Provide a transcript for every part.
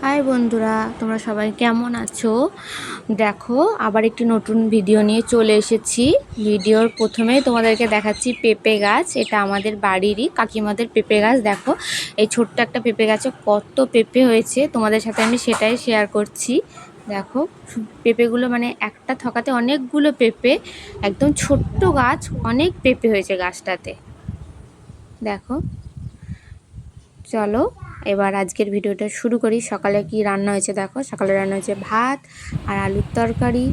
High বন্ধুরা, তোমরা সবাই কেমন আছো? দেখো, আবার একটি নতুন ভিডিও নিয়ে চলে এসেছি। ভিডিওর প্রথমেই তোমাদেরকে দেখাচ্ছি পেঁপে গাছ। এটা আমাদের বাড়িরই কাকিমাদের পেঁপে গাছ। দেখো, এই ছোট্ট একটা পেঁপে গাছে কত পেঁপে হয়েছে, তোমাদের সাথে আমি সেটাই শেয়ার করছি। দেখো, পেঁপেগুলো মানে একটা থকাতে অনেকগুলো পেঁপে, একদম ছোট্ট গাছ, অনেক পেঁপে হয়েছে গাছটাতে। দেখো, চলো এবার আজকের ভিডিওটা শুরু করি। সকালে কি রান্না হয়েছে দেখো। সকালে রান্না হয়েছে ভাত আর আলুর তরকারি।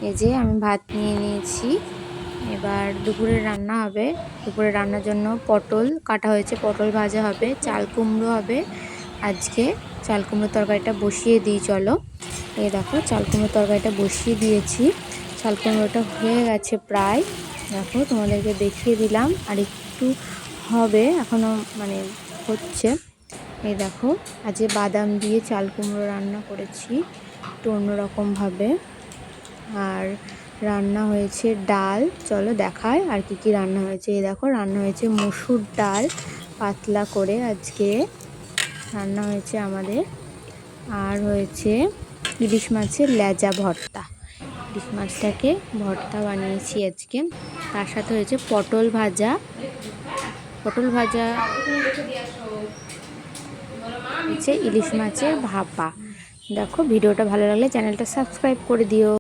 এই যে আমি ভাত নিয়ে নিয়েছি। এবার দুপুরে রান্না হবে। দুপুরে রান্নার জন্য পটল কাটা হয়েছে, পটল ভাজা হবে, চাল কুমড়ো হবে আজকে। চাল কুমড়োর তরকারিটা বসিয়ে দিই চলো। এই দেখো, চাল কুমড়োর তরকারিটা বসিয়ে দিয়েছি। চাল কুমড়োটা হয়ে গেছে প্রায়। দেখো, তোমাদেরকে দেখিয়ে দিলাম, আর একটু হবে এখনও, মানে হচ্ছে। এই দেখো, আজকে বাদাম দিয়ে চাল কুমড়ো রান্না করেছি একটু অন্যরকমভাবে। আর রান্না হয়েছে ডাল। চলো দেখায় আর কি কি রান্না হয়েছে। এই দেখো, রান্না হয়েছে মসুর ডাল পাতলা করে আজকে রান্না হয়েছে আমাদের। আর হয়েছে ইলিশ মাছের লেজা ভর্তা। ইলিশ মাছটাকে ভর্তা বানিয়েছি আজকে। তার সাথে হয়েছে পটল ভাজা। পটল ভাজা হচ্ছে ইলিশ মাছের ভাপা। দেখো, ভিডিওটা ভালো লাগলে চ্যানেলটা সাবস্ক্রাইব করে দিও।